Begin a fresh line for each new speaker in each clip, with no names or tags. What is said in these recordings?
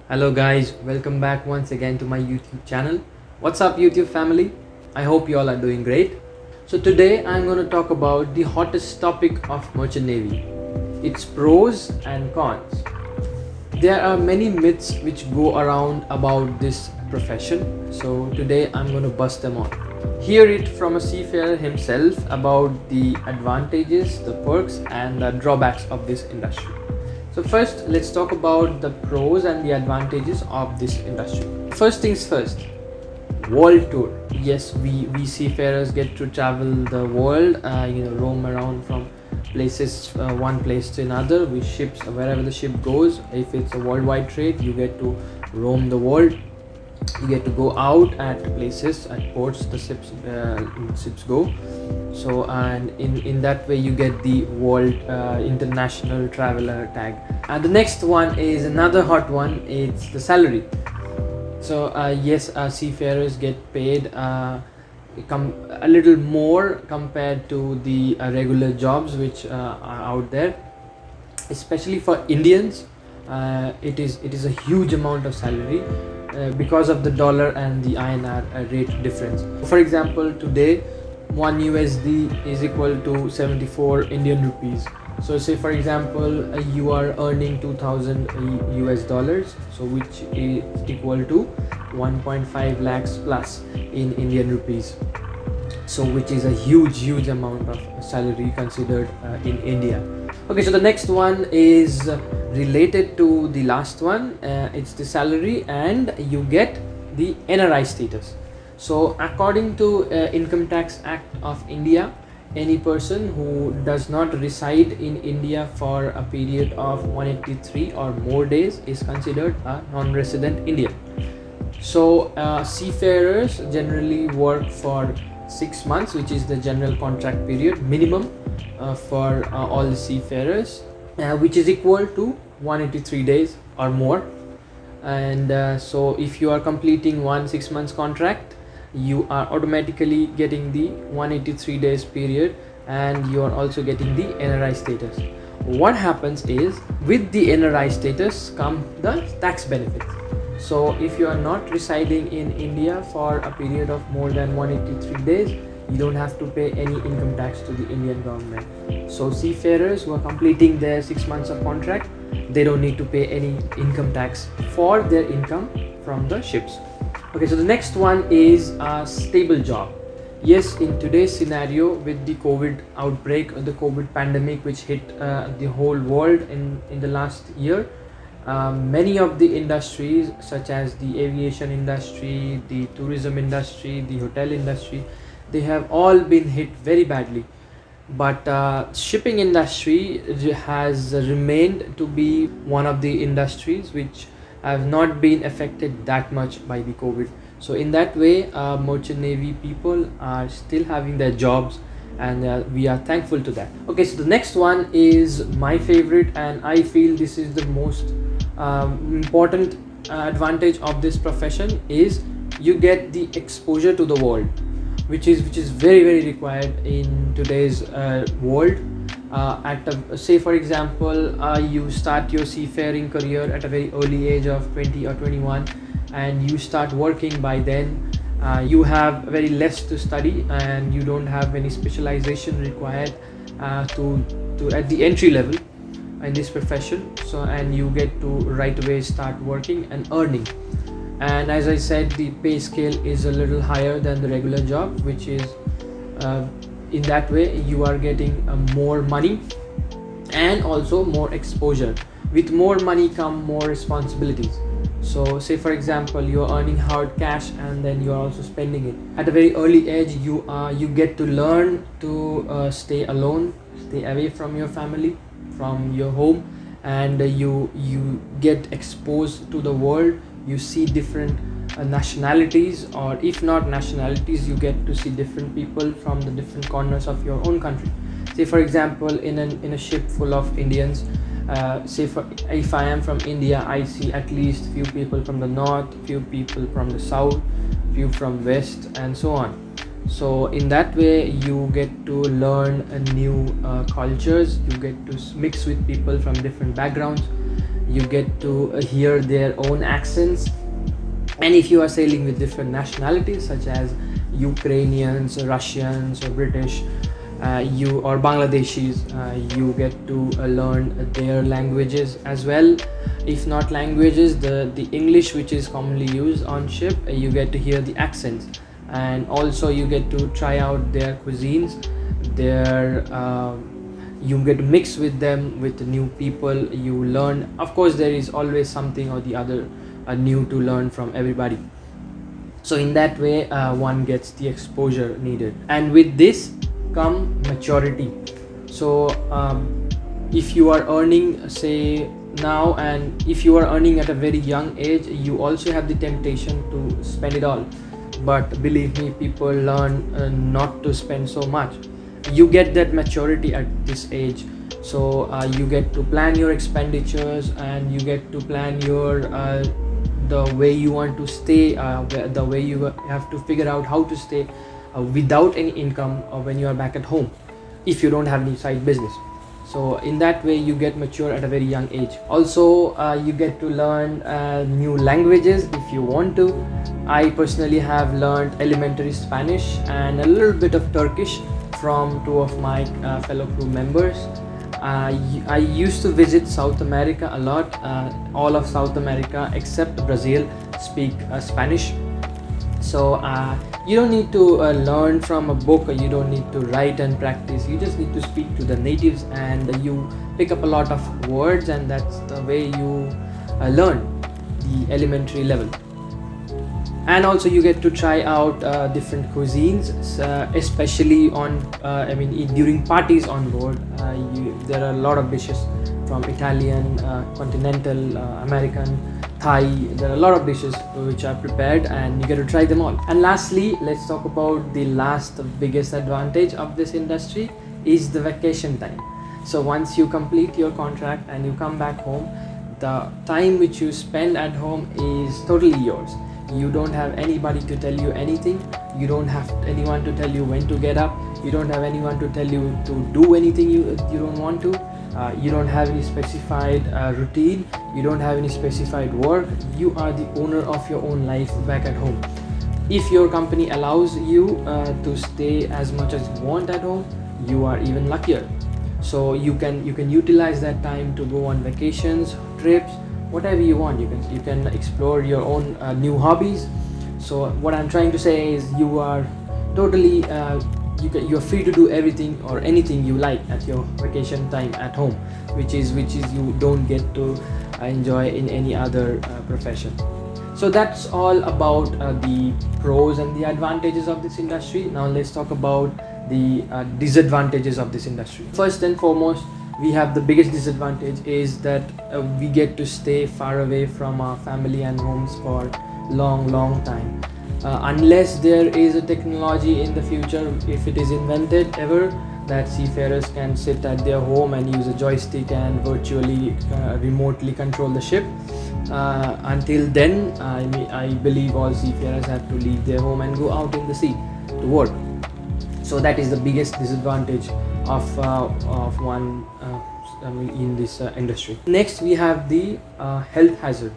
Hello guys, welcome back once again to my YouTube channel. What's up YouTube family? I hope you all are doing great. So today I'm going to talk about the hottest topic of Merchant Navy, its pros and cons. There are many myths which go around about this profession, so today I'm going to bust them on. Hear it from a seafarer himself about the advantages, the perks and the drawbacks of this industry. So first, let's talk about the pros and the advantages of this industry. First things first, world tour. Yes, we seafarers get to travel the world, roam around from places, one place to another with ships, wherever the ship goes. If it's a worldwide trade, you get to roam the world. You get to go out at places, at ports the ships go. So and in that way you get the world international traveler tag. And the next one is another hot one. It's the salary. So yes, seafarers get paid a little more compared to the regular jobs which are out there, especially for Indians. It is a huge amount of salary because of the dollar and the INR rate difference. For example, today 1 USD is equal to 74 Indian rupees. So say for example you are earning 2000 US dollars, so which is equal to 1.5 lakhs plus in Indian rupees, so which is a huge amount of salary considered in India. Okay, so the next one is related to the last one. It's the salary and you get the NRI status. So according to Income Tax Act of India, any person who does not reside in India for a period of 183 or more days is considered a non-resident Indian. So seafarers generally work for 6 months, which is the general contract period minimum for all the seafarers, which is equal to 183 days or more. And so if you are completing 6 months contract, you are automatically getting the 183 days period, and you are also getting the NRI status. What happens is, with the NRI status come the tax benefits. So if you are not residing in India for a period of more than 183 days, you don't have to pay any income tax to the Indian government. So seafarers who are completing their 6 months of contract, they don't need to pay any income tax for their income from the ships. Okay, so the next one is a stable job. Yes, in today's scenario with the COVID outbreak, the COVID pandemic which hit the whole world in the last year, many of the industries such as the aviation industry, the tourism industry, the hotel industry, they have all been hit very badly. But shipping industry has remained to be one of the industries which have not been affected that much by the COVID. So in that way, merchant navy people are still having their jobs, and we are thankful to that. Okay, so the next one is my favorite, and I feel this is the most important advantage of this profession is you get the exposure to the world, which is very required in today's world. Say for example, you start your seafaring career at a very early age of 20 or 21, and you start working by then. You have very less to study, and you don't have any specialization required to at the entry level in this profession. So and you get to right away start working and earning. And as I said, the pay scale is a little higher than the regular job, which is in that way you are getting more money and also more exposure. With more money come more responsibilities. So say for example you are earning hard cash and then you are also spending it. At a very early age you get to learn to stay alone, stay away from your family, from your home, and you get exposed to the world. You see different nationalities, or if not nationalities, you get to see different people from the different corners of your own country. Say for example in a ship full of Indians, if I am from India, I see at least few people from the north, few people from the south, few from west, and so on. So in that way you get to learn new cultures, you get to mix with people from different backgrounds, you get to hear their own accents. And if you are sailing with different nationalities such as Ukrainians, Russians, or British, you or Bangladeshis, you get to learn their languages as well. If not languages, the English which is commonly used on ship, you get to hear the accents, and also you get to try out their cuisines, their you get to mix with them, with new people. You learn, of course there is always something or the other new to learn from everybody. So in that way, one gets the exposure needed, and with this come maturity. So if you are earning, say now, and if you are earning at a very young age, you also have the temptation to spend it all. But believe me, people learn not to spend so much. You get that maturity at this age, so you get to plan your expenditures, and you get to plan your the way you want to stay, the way you have to figure out how to stay without any income when you are back at home, if you don't have any side business. So in that way you get mature at a very young age. Also you get to learn new languages if you want to. I personally have learned elementary Spanish and a little bit of Turkish from two of my fellow crew members. I used to visit South America a lot. All of South America except Brazil speak Spanish. So you don't need to learn from a book, or you don't need to write and practice. You just need to speak to the natives, and you pick up a lot of words, and that's the way you learn the elementary level. And also you get to try out different cuisines, especially on during parties on board. There are a lot of dishes from Italian, continental, American, Thai. There are a lot of dishes which are prepared, and you get to try them all. And lastly, let's talk about the last biggest advantage of this industry is the vacation time. So once you complete your contract and you come back home, the time which you spend at home is totally yours. You don't have anybody to tell you anything. You don't have anyone to tell you when to get up. You don't have anyone to tell you to do anything you don't want to. You don't have any specified routine. You don't have any specified work. You are the owner of your own life back at home. If your company allows you to stay as much as you want at home, you are even luckier. So you can utilize that time to go on vacations, trips, whatever you want. You can explore your own new hobbies. So what I'm trying to say is you are totally you're free to do everything or anything you like at your vacation time at home, which is you don't get to enjoy in any other profession. So that's all about the pros and the advantages of this industry. Now let's talk about the disadvantages of this industry. First and foremost, we have the biggest disadvantage is that we get to stay far away from our family and homes for long time. Unless there is a technology in the future, if it is invented ever, that seafarers can sit at their home and use a joystick and virtually remotely control the ship. Until then, I believe all seafarers have to leave their home and go out in the sea to work. So that is the biggest disadvantage of one in this industry. Next, we have the health hazard.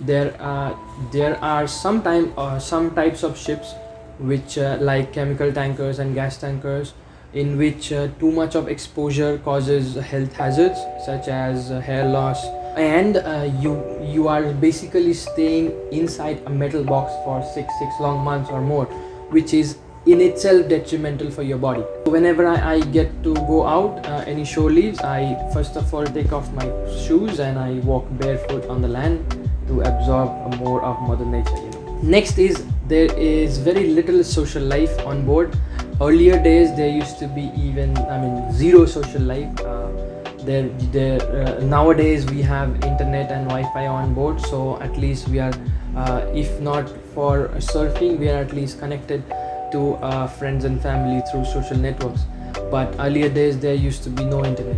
There are some types of ships which like chemical tankers and gas tankers, in which too much of exposure causes health hazards such as hair loss, and you are basically staying inside a metal box for six long months or more, which is in itself detrimental for your body. Whenever I get to go out any shore leaves, I first of all take off my shoes and I walk barefoot on the land to absorb more of mother nature, Next is there is very little social life on board. Earlier days there used to be even zero social life. Nowadays we have internet and Wi-Fi on board, so at least we are if not for surfing, we are at least connected to friends and family through social networks. But earlier days there used to be no internet.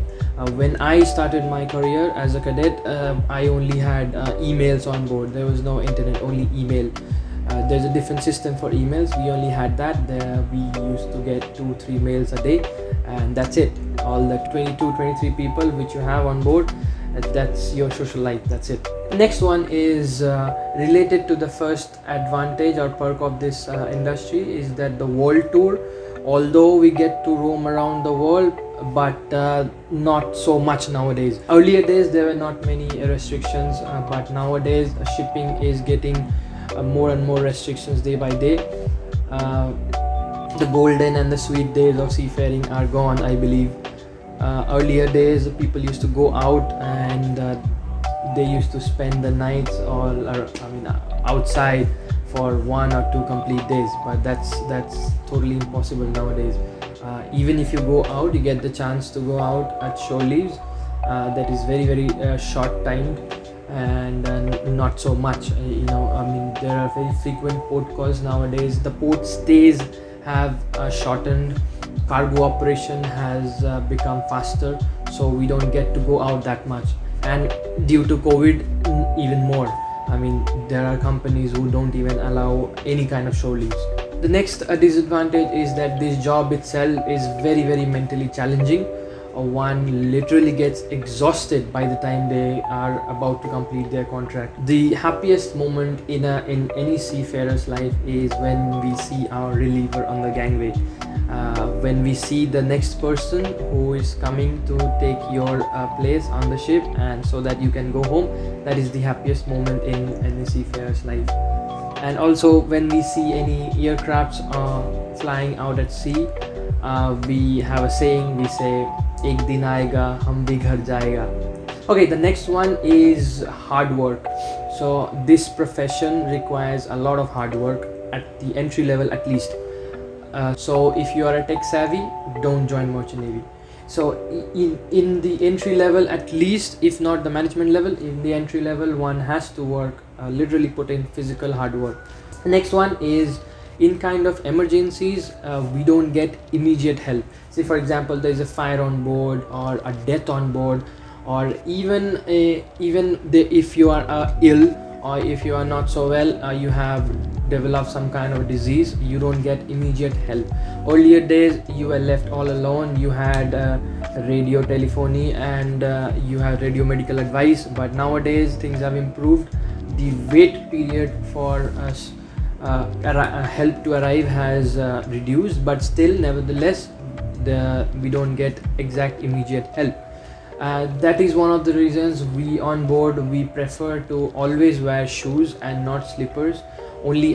When I started my career as a cadet, I only had emails on board. There was no internet, only email. There's a different system for emails. We only had that. We used to get 2-3 mails a day, and that's it. All the 22-23 people which you have on board, That's your social life, that's it. Next one is related to the first advantage or perk of this industry, is that the world tour. Although we get to roam around the world, but not so much nowadays. Earlier days there were not many restrictions, but nowadays shipping is getting more and more restrictions day by day. The golden and the sweet days of seafaring are gone, I believe. Earlier days people used to go out and they used to spend the nights outside for 1 or 2 complete days, but that's totally impossible nowadays. Even if you go out, you get the chance to go out at shore leaves, that is very short timed, and not so much. There are very frequent port calls nowadays. The port stays have shortened. Cargo operation has become faster, so we don't get to go out that much, and due to COVID even more. There are companies who don't even allow any kind of shore leaves. The next disadvantage is that this job itself is very mentally challenging. One literally gets exhausted by the time they are about to complete their contract. The happiest moment in any seafarer's life is when we see our reliever on the gangway. When we see the next person who is coming to take your place on the ship, and so that you can go home, that is the happiest moment in any seafarer's life. And also when we see any aircrafts flying out at sea, we have a saying, we say, "Ek din aayega, hum bhi ghar jayega." Okay, the next one is hard work. So this profession requires a lot of hard work at the entry level, at least. So if you are a tech savvy, don't join Merchant Navy. So in the entry level, at least, if not the management level, in the entry level, one has to work, literally put in physical hard work. The next one is, in kind of emergencies, we don't get immediate help. Say for example, there is a fire on board, or a death on board, or even if you are ill, or if you are not so well, you have developed some kind of disease, you don't get immediate help. Earlier days you were left all alone. You had radio telephony, and you have radio medical advice, but nowadays things have improved. The wait period for us help to arrive has reduced, but still nevertheless we don't get exact immediate help. That is one of the reasons we on board, we prefer to always wear shoes and not slippers. Only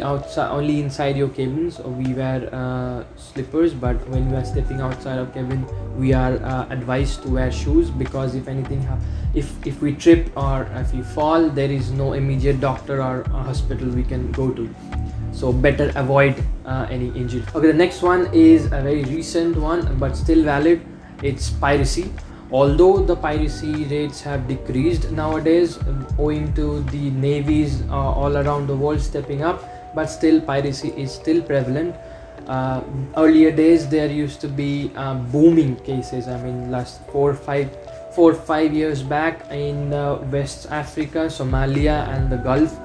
inside your cabins we wear slippers, but when we are stepping outside of cabin, we are advised to wear shoes, because if anything if we trip or if we fall, there is no immediate doctor or hospital we can go to, so better avoid any injury. Okay, the next one is a very recent one but still valid. It's piracy. Although the piracy rates have decreased nowadays, owing to the navies all around the world stepping up, but still piracy is still prevalent. Earlier days there used to be booming cases. Last 4 or 5 years back in West Africa, Somalia and the Gulf,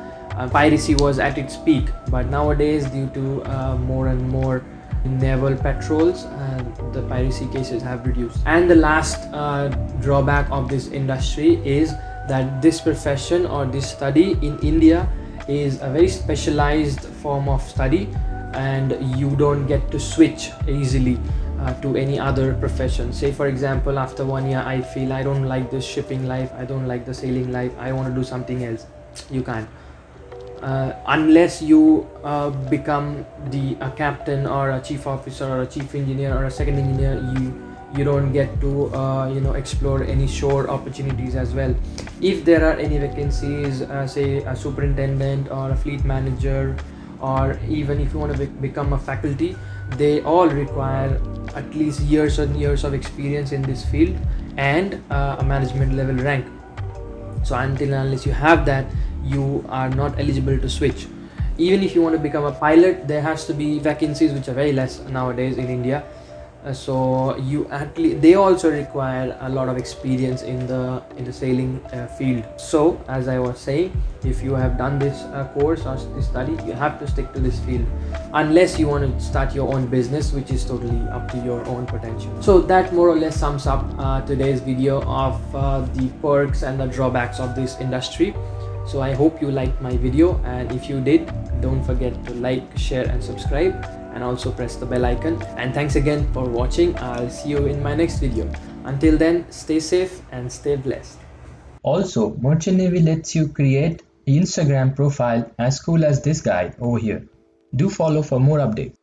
piracy was at its peak. But nowadays, due to more and more naval patrols, the piracy cases have reduced. And the last drawback of this industry is that this profession or this study in India is a very specialized form of study, and you don't get to switch easily to any other profession. Say for example, after 1 year I feel I don't like this shipping life, I don't like the sailing life, I want to do something else. You can't. Unless you become a captain or a chief officer or a chief engineer or a second engineer, you don't get to explore any shore opportunities as well. If there are any vacancies, say a superintendent or a fleet manager, or even if you want to become a faculty, they all require at least years and years of experience in this field and a management level rank. So until and unless you have that, you are not eligible to switch. Even if you want to become a pilot, there has to be vacancies which are very less nowadays in India. So you actually, they also require a lot of experience in the sailing field. So as I was saying, if you have done this course or this study, you have to stick to this field, unless you want to start your own business, which is totally up to your own potential. So that more or less sums up today's video of the perks and the drawbacks of this industry. So I hope you liked my video, and if you did, don't forget to like, share and subscribe, and also press the bell icon. And thanks again for watching. I'll see you in my next video. Until then, stay safe and stay blessed.
Also, Merchant Navy lets you create an Instagram profile as cool as this guy over here. Do follow for more updates.